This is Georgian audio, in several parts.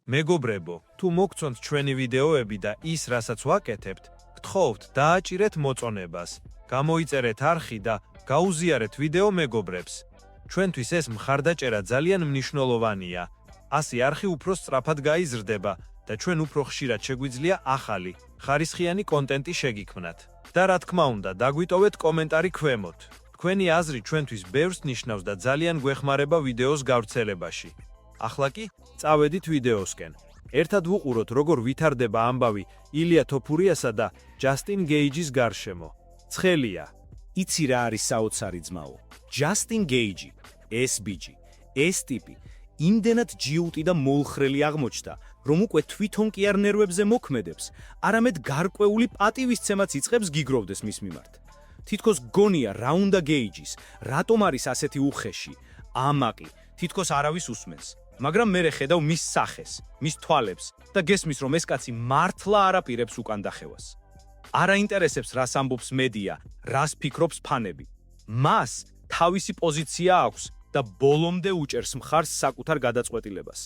მეგობრებო, თუ მოგწონთ ჩვენი ვიდეოები და ის, რასაც ვაკეთებთ, გთხოვთ დააჭირეთ მოწონებას, გამოიწერეთ არხი და გაუზიარეთ ვიდეო მეგობრებს. ჩვენთვის ეს მხარდაჭერა ძალიან მნიშვნელოვანია. ასე არხი უფრო სწრაფად გაიზრდება და ჩვენ უფრო ხშირად შეგვიძლია ახალი, ხარისხიანი კონტენტი შეგიქმნათ. და რა თქმა უნდა, დაგვიტოვეთ კომენტარი ქვემოთ. თქვენი აზრი ჩვენთვის ბევრს ნიშნავს და ძალიან გვეხმარება ვიდეოს გავრცელებაში. ახლა კი წავედით ვიდეოსკენ. ერთად ვუყუროთ, როგორ ვითარდება ამბავი ილია თოფურიასა და ჯასტინ გეიჯის გარშემო. ცხელია. იცი რა არის საოცარი ძმაო? ჯასტინ გეიჯი, ეს ბიჭი, ეს ტიპი იმდენად ჯიუტი და მოულხრელი აღმოჩნდა, რომ უკვე თვითონ კი არ ნერვებზე მოქმედებს, არამედ გარკვეული პატივისცემაც იწყებს გიგროვდეს მის მიმართ. თითქოს გონია რა უნდა გეიჯის, რატომ არის ასეთი უხეში, ამაყი, თითქოს არავის უსმენს. მაგრამ მე ხედავ მის სახეს, მის თვალებს და გესმის, რომ ეს კაცი მართლა არ აპირებს უკან დახევას. არ აინტერესებს რას ამბობს მედია, რას ფიქრობს ფანები. მას თავისი პოზიცია აქვს და ბოლომდე უჭერს მხარს საკუთარ გადაწყვეტილებას.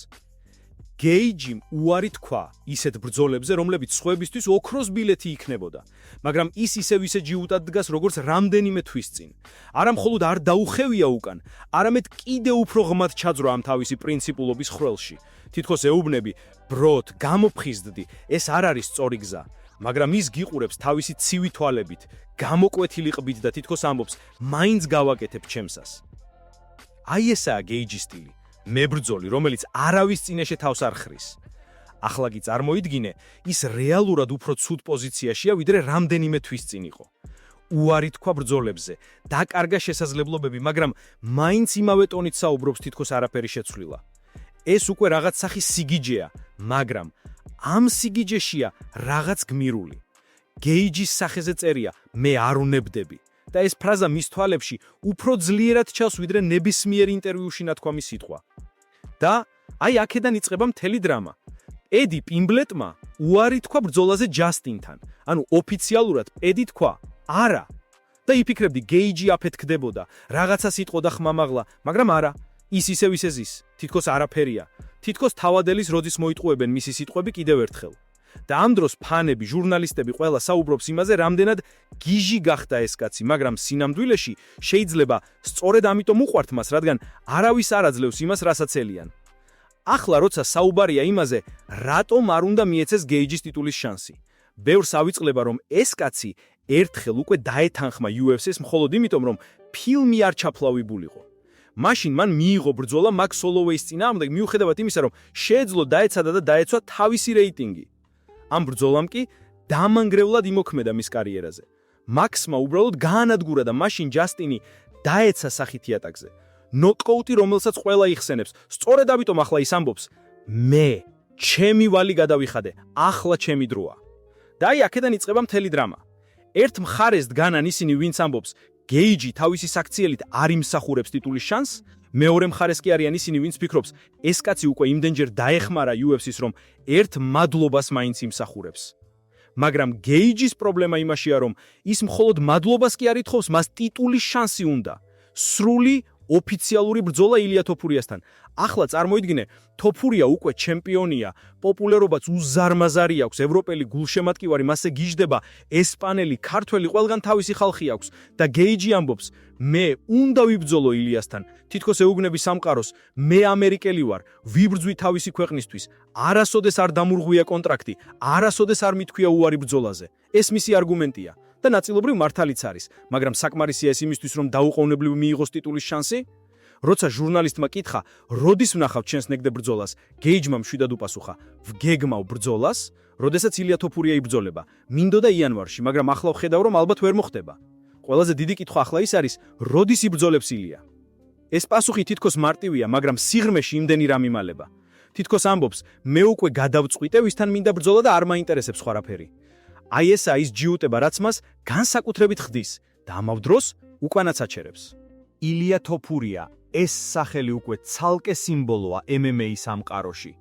გეიჯიმ უარი თქვა ისეთ ბრძოლებზე, რომლებიც სხვებისთვის ოქროს ბილეთი იქნებოდა, მაგრამ ის ისევ ჯიუტად დგას, როგორც რამდენიმე თვის წინ. არა მხოლოდ არ დაუხევია უკან, არამედ კიდე უფრო ღმად ჩაძრა ამ თავისი პრინციპულობის ხრელში. თითქოს ეუბნები, ბროდ, გამოფხიზდდი, ეს არ არის სწორი გზა, მაგრამ ის გიყურებს თავისი ცივი თვალებით, გამოკვეთილი ყბით და თითქოს ამბობს, მაინც გავაკეთებ ჩემსას. აი ესაა გეიჯის სტილი. მებრძოლი, რომელიც არავის წინაშე თავს არ ხრის. ახლა კი წარმოიდგინე, ის რეალურად უფრო ცუდ პოზიციაშია, ვიდრე რამდენიმე თვის წინ იყო. უარი თქვა ბრძოლებზე, დაკარგა შესაძლებლობები, მაგრამ მაინც იმავე ტონით საუბრობს, თითქოს არაფერი შეცვლილა. ეს უკვე რაღაც სახის სიგიჯეა, მაგრამ ამ სიგიჯეშია რაღაც გმირული. გეიჯის სახეზე წერია, მე არ უნებდები. და ეს ფრაზა მის თვალებში უფრო ძლიერად ჩავს, ვიდრე ნებისმიერ ინტერვიუში ნათქვამი სიტყვა. და აი აქედან იწყება მთელი დრამა. ედი პიმბლეტმა უარი თქვა ბრძოლაზე ჯასტინთან. ანუ ოფიციალურად ედი თქვა, არა. და იფიქრებდი, გეიჯი აფეთქდებოდა, რაღაცას იტყოდა ხმამაღლა, მაგრამ არა. ის ისევ ისე ზის, თითქოს არაფერია. თითქოს თავადელის როდის მოიტყუებენ მისი სიტყვები კიდევ ერთხელ. და ამ დროს ფანები, ჟურნალისტები ყველა საუბრობს იმაზე, რამდენად გიჟი გახდა ეს კაცი, მაგრამ სინამდვილეში შეიძლება სწორედ ამიტომ უყვართ მას, რადგან არავის არ აძლევს იმას, რასაც ელიან. ახლა როცა საუბარია იმაზე, რატომ არ უნდა მიეცეს გეიჯის ტიტულის შანსი. ბევრს ავიწყლება, რომ ეს კაცი ერთხელ უკვე დაეთანხმა UFC-ს მხოლოდ იმიტომ, რომ ფილმი არ ჩაფლავებულიყო. მაშინ მან მიიღო ბრძოლა მაქს ჰოლოვეის წინააღმდეგ, მიუხედავად იმისა, რომ შეეძლო დაეცადა და დაეცვა თავისი რეიტინგი. ამ ბრძოლამ კი დამანგრევლად იმოქმედა მის კარიერაზე. მაქსმა უბრალოდ გაანადგურა და მაშინ ჯასტინი დაეცა სახით იატაკზე. ნოკაუტი, რომელსაც ყველა იხსენებს. სწორედ ამიტომ ახლა ის ამბობს, მე, ჩემი ვალი გადავიხადე, ახლა ჩემი დროა. და აი აქედან იწყება მთელი დრამა. ერთ მხარეს დგანან ისინი, ვინც ამბობს, გეიჯი თავისი საქციელით არ იმსახურებს ტიტულის შანსს, მეორე მხარეს კი არიან ისინი, ვინც ფიქრობს, ეს კაცი უკვე იმდენჯერ დაეხმარა UFC-ს, რომ ერთ მადლობას მაინც იმსახურებს. მაგრამ გეიჯის პრობლემა იმაშია, რომ ის მხოლოდ მადლობას კი არ ითხოვს, მას ტიტულის შანსი უნდა. სრული ოფიციალური ბრძოლა ილია თოფურიასთან. ახლა წარმოიდგინე, თოფურია უკვე ჩემპიონია, პოპულარობაც უზარმაზარი აქვს, ევროპელი გულშემატკივარი მასზე გიждდება, ესპანელი, ქართველი, ყველგან თავისი ხალხი აქვს და გეიჯი ამბობს, მე უნდა ვიბრძოლო ილიასთან, თითქოს ეუბნები სამყაროს, მე ამერიკელი ვარ, ვიბრძვი თავისი ქვეყნისთვის, არასოდეს არ დამურღვია კონტრაქტი, არასოდეს არ მithქვია უარი ბრძოლაზე. ეს მისი არგუმენტია. და ნაწილობრივ მართალიც არის, მაგრამ საკმარისია ეს იმისთვის, რომ დაუყოვნებლივ მიიღოს ტიტულის შანსი? როცა ჟურნალისტმა კითხა, როდის ვნახავთ ჩვენს ნეგდებ ბრძოლას, გეიჯმა მშვიდად უპასუხა, ვგეგმავ ბრძოლას, როდესაც ილია თოფურია იბრძოლება. მინდოდა იანვარში, მაგრამ ახლა ვხედავ, რომ ალბათ ვერ მოხდება. ყველაზე დიდი კითხვა ახლა ის არის, როდის იბრძოლებს ილია? ეს პასუხი თითქოს მარტივია, მაგრამ სიღრმეში იმდენი რამ იმალება. თითქოს ამბობს, მე უკვე გადავწყვიტე, ვისთან მინდა ბრძოლა და არ მაინტერესებს სხვარაფერი. აი ესაა ის ჯიუტება, რაც მას განსაკუთრებით ხდის და ამავ დროს უკანაც აჩერებს. ილია თოფურია, ეს სახელი უკვე ცალკე სიმბოლოა MMA სამყაროში.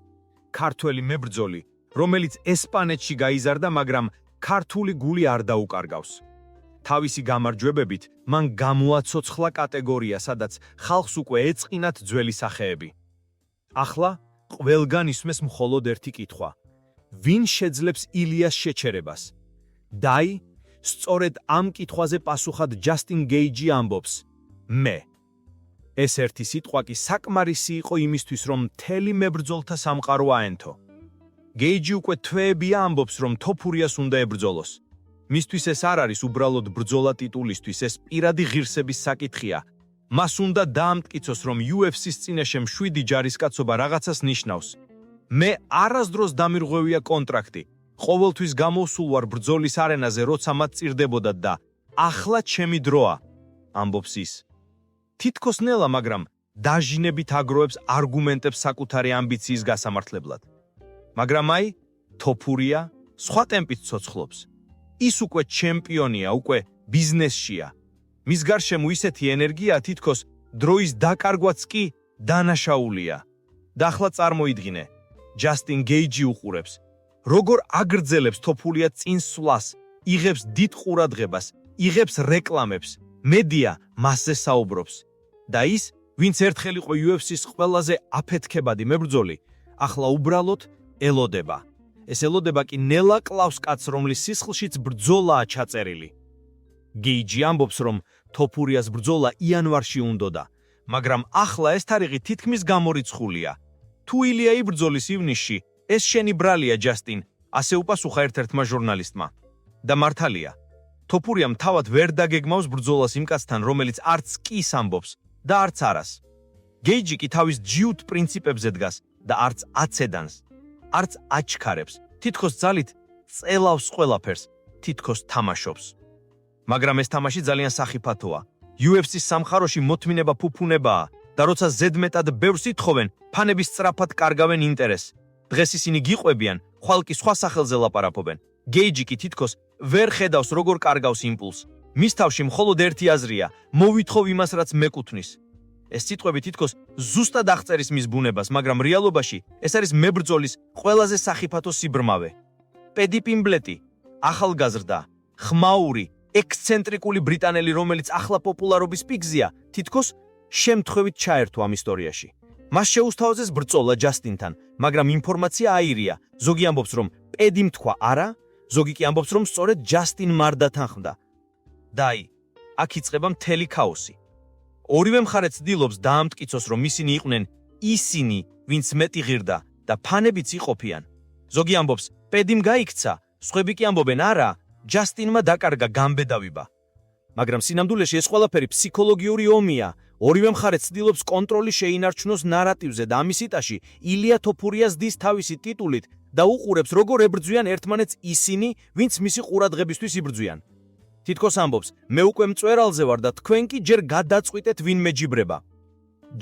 ქართველი მებრძოლი, რომელიც ესპანეთში გაიზარდა, მაგრამ ქართული გული არ დაუკარგავს. თავისი გამარჯვებებით მან გამოაცოცხლა კატეგორია, სადაც ხალხს უკვე ეწყინათ ძველი სახეები. ახლა ყველგან ისმეს მხოლოდ ერთი კითხვა: ვინ შეძლებს ილიას შეჩერებას? დაი, სწორედ ამ კითხვაზე პასუხად ჯასტინ გეიჯი ამბობს: მე. ეს ერთი სიტყვა კი საკმარისი იყო იმისთვის, რომ მთელი მებრძოლთა სამყარო აენთო. გეიჯი უკვე თვეებია ამბობს, რომ თოფურიას უნდა ებრძოლოს. მისთვის ეს არ არის უბრალოდ ბრძოლა ტიტულისთვის, ეს პირადი ღირსების საკითხია. მას უნდა დაამტკიცოს, რომ UFC-ს წინაშე 7 ჯარისკაცობა რაღაცას ნიშნავს. მე არასდროს დამირღვევია კონტრაქტი. ყოველთვის გამოსულ ვარ ბრძოლის არენაზე, როცა მათ წირდებოდათ და ახლა ჩემი დროა, ამბობს ის. თითქოს ნელა, მაგრამ დაჟინებით აგროვებს არგუმენტებს საკუთარი ამბიციის გასამართლებლად. მაგრამ აი, თოფურია სხვა ტემპით ცოცხლობს. ის უკვე ჩემპიონია, უკვე ბიზნესშია. მის გარშემო ისეთი ენერგია, თითქოს დროის დაკარგვაც კი დანაშაულია. და ახლა წარმოიდგინე, ჯასტინ გეიჯი უყურებს, როგორ აგრძელებს თოფურია წინსვლას, იღებს დიდ ყურადღებას, იღებს რეკლამებს, მედია მასზე საუბრობს. და ის, ვინც ერთხელ იყო UFC-ს ყველაზე აფეთქებადი მებრძოლი, ახლა უბრალოდ ელოდება. ეს ელოდება კი ნელა კლავს კაცს, რომლის სისხლშიც ბრძოლაა ჩაწერილი. გეიჯი ამბობს, რომ თოფურიას ბრძოლა იანვარში უნდოდა, მაგრამ ახლა ეს თარიღი თითქმის გამორიცხულია. თუ ილია იბრძოლის ივნისში, ეს შენი ბრალია, ჯასტინ, ასე უპასუხა ერთ-ერთმა ჟურნალისტმა. და მართალია, თოფურიამ თავად ვერ დაგეგმავს ბრძოლას იმ კაცთან, რომელიც არც კის ამბობს და არც არას. გეიჯი კი თავის ჯიუტ პრინციპებზე დგას და არც აცედანს, არც აჩქარებს, თითქოს ძალით წელავს ყველაფერს, თითქოს თამაშობს. მაგრამ ეს თამაში ძალიან სახიფათოა. UFC-ს სამხაროში მოთმინება ფუფუნებაა და როცა ზედმეტად ბევრს ითხოვენ, ფანები სწრაფად კარგავენ ინტერესს. დღეს ისინი გიყვებიან, ხვალ კი სხვა სახელზე ლაპარაკობენ. გეიჯი კი თითქოს ვერ ხედავს, როგორ კარგავს იმპულსს. მის თავში მხოლოდ ერთი აზრია: მოვითხოვ იმას, რაც მეკუთვნის. ეს სიტყვები თითქოს ზუსტად აღწერის მის ბუნებას, მაგრამ რეალობაში ეს არის მებრძოლის ყველაზე სახიფათო სიბრმავე. პედი პიმბლეტი, ახალგაზრდა, ხმაური, ექსცენტრიკული ბრიტანელი, რომელიც ახლა პოპულარობის პიკზეა, თითქოს შემთხვევით ჩაერთო ამ ისტორიაში. მას შეუსთავაზეს ბრძოლა ჯასტინთან, მაგრამ ინფორმაცია აირია. ზოგი ამბობს, რომ პედიმ თქვა არა, ზოგი კი ამბობს, რომ სწორედ ჯასტინ მარდა თანხმდა. დაი, აქ იწყება მთელი ქაოსი. ორივე მხარე ცდილობს დაამტკიცოს, რომ ისინი იყვნენ ისინი, ვინც მეტი ღირდა და ფანებიც იყოფიან. ზოგი ამბობს, პედიმ გაიქცა, სხვები კი ამბობენ არა, ჯასტინმა დაკარგა გამბედავება. მაგრამ სინამდვილეში ეს ყველაფერი ფსიქოლოგიური ომია. ორივე მხარე ცდილობს კონტროლი შეინარჩუნოს ნარატივზე და ამისიტაში ილია თოფურიას დის თავისი ტიტულით და უყურებს, როგორ ებრძვიან ერთმანეთს ისინი, ვინც მისი ყურადღებისთვის იბრძვიან. თითქოს ამბობს, მე უკვე მწვერალზე ვარ და თქვენ კი ჯერ გადაწყვიტეთ ვინ მეჯიბრება.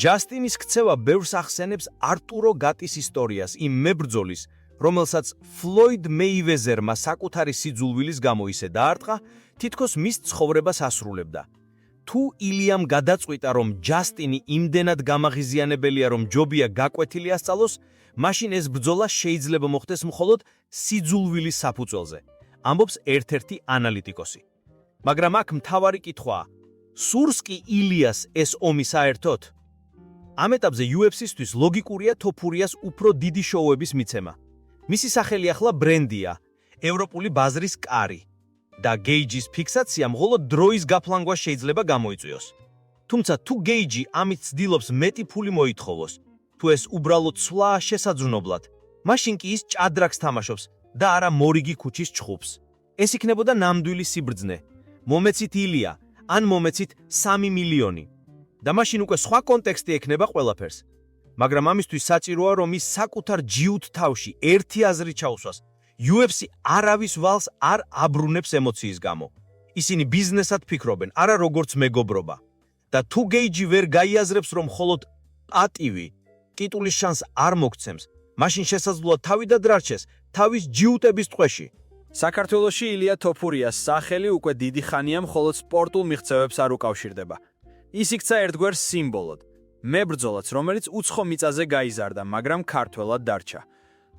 ჯასტინის ქცევა ბევრს ახსენებს არტურო გატის ისტორიას, იმ მებრძოლის, რომელსაც ფლოიდ მეივეზერმა საკუთარი სიძულვილის გამო ისე დაარტყა, თითქოს მის ცხოვრებას ასრულებდა. თუ ილიამ გადაწყვიტა, რომ ჯასტინი იმდენად გამაღიზიანებელია, რომ ჯობია გაკვეთილი ასწავლოს, მაშინ ეს ბრძოლა შეიძლება მოხდეს მხოლოდ სიძულვილის საფუძველზე, ამბობს ერთ-ერთი ანალიტიკოსი. მაგრამ აქ მთავარი კითხვაა: სურს კი ილიას ეს ომი საერთოდ? ამ ეტაპზე UFC-სთვის ლოგიკურია თოფურიას უფრო დიდი შოუების მიცემა. მისი სახელი ახლა ბრენდია, ევროპული ბაზრის კარი და გეიჯის ფიქსაცია მხოლოდ დროის გაფლანგვა შეიძლება გამოიწვიოს. თუმცა თუ გეიჯი ამით ცდილობს მეტი ფული მოითხოვოს, თუ ეს უბრალოდ სვლაა შესაძრნობლად, მაშინ კი ის ჭადრაკს თამაშობს და არა მორიგი ქუჩის ჩხუბს. ეს იქნებოდა ნამდვილი სიბრძნე. მომეცით ილია, ან მომეცით 3 მილიონი. და მაშინ უკვე სხვა კონტექსტი ექნება ყველაფერს. მაგრამ ამისთვის საჭიროა, რომ ის საკუთარ ჯიუტ თავში ერთი აზრი ჩაუსვას. UFC არავის ვალს არ აბრუნებს ემოციის გამო. ისინი ბიზნესად ფიქრობენ, არა როგორც მეგობრობა. და თუ გეიჯი ვერ გაიაზრებს, რომ მხოლოდ პატივი ტიტულის შანსს არ მოგცემს, მაშინ შესაძლოა თავი დადრარჩეს თავის ჯიუტების ტყვეში. საქართველოში ილია თოფურიას სახელი უკვე დიდი ხანია მხოლოდ სპორტულ მიღწევებს არ უკავშირდება. ის იქცა ერთგვარ სიმბოლოდ, მებრძოლაც, რომელიც უცხო მიწაზე გაიზარდა, მაგრამ ქართველად დარჩა.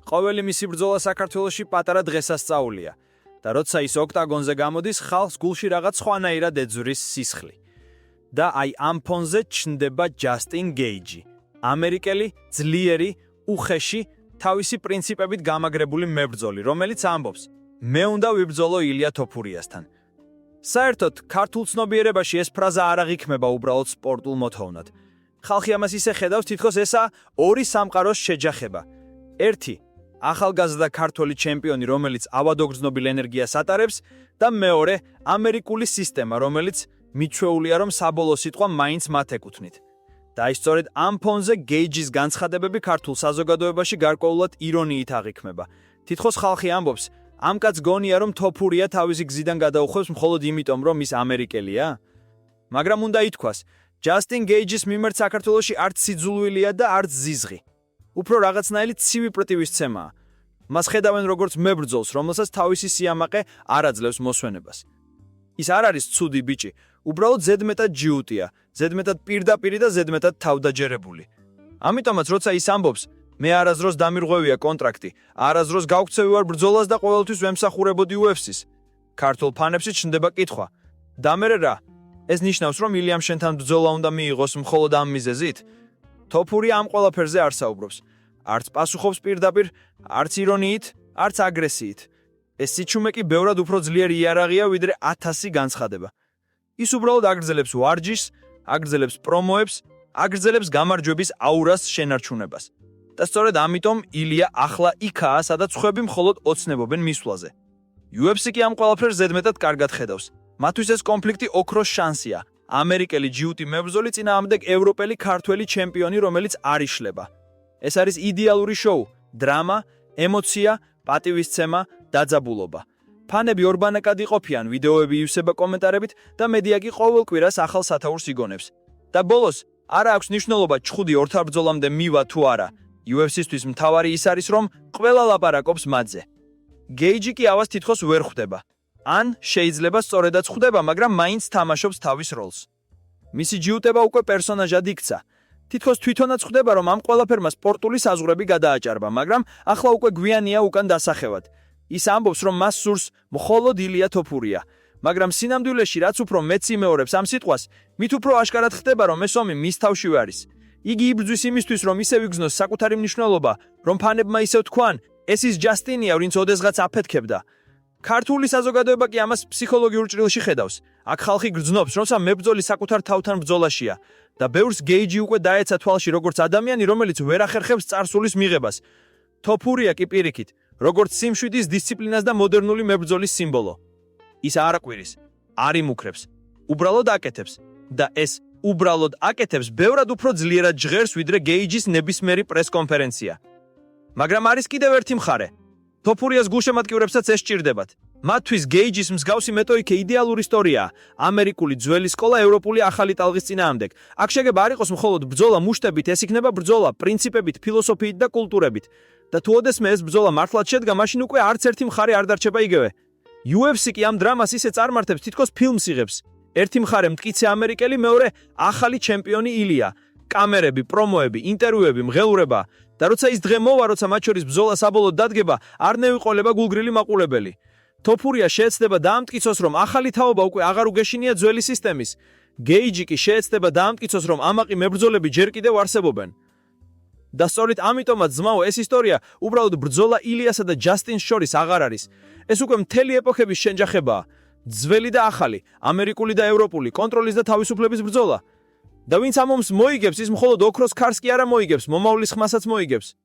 ყოველი მისი ბრძოლა საქართველოში პატარა დღესასწაულია და როცა ის ოქტაგონზე გამოდის, ხალხს გულში რაღაც სხვანაირად ეძვრის სისხლი. და აი ამ ფონზე ჩნდება ჯასტინ გეიჯი, ამერიკელი, ძლიერი, უხეში თავისი პრინციპებით გამაგრებული მებრძოლი, რომელიც ამბობს: მე უნდა ვიბრძოლო ილია თოფურიასთან. საერთოდ, ქართულ ცნობიერებაში ეს ფრაზა არ აღიქმება უბრალოდ სპორტულ მოთხოვნად. ხალხი ამას ისე ხედავს, თითქოს ესა ორი სამყაროს შეჯახება. ერთი, ახალგაზრდა ქართველი ჩემპიონი, რომელიც ავადოგრძნობილ ენერგიას ატარებს და მეორე, ამერიკული სისტემა, რომელიც მიჩვეულია, რომ საბოლოო სიტყვა მაინც მათ ეკუთვნით. და ის სწორედ ამ ფონზე გეიჯის განცხადებები ქართულ საზოგადოებაში გარკვეულად ირონიით აღიქმება. თითქოს ხალხი ამბობს, ამ კაცს გონია, რომ თოფურია თავისი გზიდან გადაუხვევს მხოლოდ იმიტომ, რომ ის ამერიკელია? მაგრამ უნდა ითქვას, ჯასტინ გეიჯის მიმართ საქართველოში არც სიძულვილია და არც ზიზღი. უფრო რაღაცნაირი ცივი პროტივისცემაა. მას ხედავენ როგორც მებრძოლს, რომელსაც თავისი სიამაყე არ აძლევს მოსვენებას. ის არ არის ცუდი ბიჭი, უბრალოდ ზედმეტად ჯიუტია, ზედმეტად პირდაპირი და ზედმეტად თავდაჯერებული. ამიტომაც, როცა ის ამბობს, მე არასდროს დამირღვევია კონტრაქტი, არასდროს გავქცევი ვარ ბრძოლას და ყოველთვის ვემსახურებოდი UFC-ს. ქართულ ფანებში ჩნდება კითხვა: და მე რა? ეს ნიშნავს, რომ ილიამ შენთან ბრძოლა უნდა მიიღოს მხოლოდ ამ მიზეზით? თოფურია ამ ყველაფერზე არ საუბრობს. არც პასუხობს პირდაპირ, არც ირონიით, არც აგრესიით. ეს სიჩუმე კი ბევრად უფრო ძლიერი იარაღია, ვიდრე 1000 განცხადება. ის უბრალოდ აგრძელებს ვარჯიშს, აგრძელებს პრომოებს, აგრძელებს გამარჯვების აურას შენარჩუნებას. და სწორედ ამიტომ ილია ახლა იქაა, სადაც ხვები მხოლოდ ოცნებობენ მისვლაზე. UFC კი ამ ყველაფერს ზედმეტად კარგად ხედავს. მათთვის ეს კონფლიქტი ოქროს შანსია. ამერიკელი ჯიუტი მებრძოლი წინააღმდეგ ევროპელი ქართველი ჩემპიონი, რომელიც არ იშლება. ეს არის იდეალური შოუ, დრამა, ემოცია, პატივისცემა, დაძაბულობა. ფანები ორბანაკად იყოფიან, ვიდეოები ივსება კომენტარებით და მედია კი ყოველ კვირას ახალ სათაურს იგონებს. და ბოლოს, არა აქვს მნიშვნელობა ჩხუდი ორთაბრძოლამდე მივა თუ არა. UFC-სთვის მთავარი ის არის, რომ ყველა ლაპარაკობს მათზე. გეიჯი კი ავას თითქოს ვერ ხვდება. ან შეიძლება სწორედაც ხვდება, მაგრამ მაინც თამაშობს თავის როლს. მისი ჯიუტება უკვე პერსონაჟად იქცა. თითქოს თვითონაც ხვდება, რომ ამ ყველაფერმა სპორტული საზღვრები გადააჭარბა, მაგრამ ახლა უკვე გვიანია უკან დასახევად. ის ამბობს, რომ მას სურს მხოლოდ ილია თოფურია, მაგრამ სინამდვილეში რაც უფრო მეც იმეორებს ამ სიტყვას, მით უფრო აშკარად ხდება, რომ ეს ომი მის თავშივე არის. იგი იბრძვის იმისთვის, რომ ისევ იგრძნოს საკუთარი მნიშვნელობა, რომ ფანებმა ისევ თქვან, ეს ის ჯასტინია, ვინც ოდესღაც აფეთქებდა. ქართული საზოგადოება კი ამას ფსიქოლოგიურ ჭრილში ხედავს. აქ ხალხი გრძნობს, რომ მებრძოლი საკუთარ თავთან ბრძოლაშია და ბევრს გეიჯი უკვე დაეცა თვალში როგორც ადამიანი, რომელიც ვერ ახერხებს წარსულის მიღებას. თოფურია კი პირიქით, როგორც სიმშვიდის, დისციპლინას და მოდერნული მებრძოლის სიმბოლო. ის არ აკვირის, არ იმუქრებს, უბრალოდ აკეთებს და ეს უბრალოდ აკეთებს ბევრად უფრო ძლიერად ჟღერს, ვიდრე გეიჯის ნებისმიერი პრესკონფერენცია. მაგრამ არის კიდევ ერთი მხარე. თოფურიას გულშემატკივრებსაც ეს სჭირდებათ. მათთვის გეიჯის მსგავსი მეტოიქე იდეალური ისტორიაა. ამერიკული ძველი სკოლა ევროპული ახალი ტალღის წინააღმდეგ. აქ შეგება არ იყოს მხოლოდ ბრძოლა მუშტებით, ეს იქნება ბრძოლა პრინციპებით, ფილოსოფიით და კულტურებით. და თუ ოდესმე ეს ბრძოლა მართლაც შედგა, მაშინ უკვე არც ერთი მხარე არ დარჩება იგივე. UFC კი ამ დრამას ისე წარმართებს, თითქოს ფილმს იღებს. ერთი მხარე მტკიცე ამერიკელი, მეორე ახალი ჩემპიონი ილია. კამერები, პრომოები, ინტერვიუები, მღელურება. და როცა ის დღე მოვა, როცა მათ შორის ბრძოლა საბოლოოდ დადგება, არ ნევიყოლება გულგრილი მაყურებელი. თოფურია შეეცდება დაამტკიცოს, რომ ახალი თაობა უკვე აღარ უგეშინია ძველი სისტემის. გეიჯი კი შეეცდება დაამტკიცოს, რომ ამაყი მებრძოლები ჯერ კიდევ არსებობენ. და სწორედ ამიტომაც ძმაო, ეს ისტორია უბრალოდ ბრძოლა ილიასა და ჯასტინს შორის აღარ არის. ეს უკვე მთელი ეპოქების შენჯახებაა. ძველი და ახალი, ამერიკული და ევროპული, კონტროლის და თავისუფლების ბრძოლა. და ვინც ამ ომს მოიგებს, ის მხოლოდ ოქროს ქარს კი არა მოიგებს, მომავლის ხმასაც მოიგებს.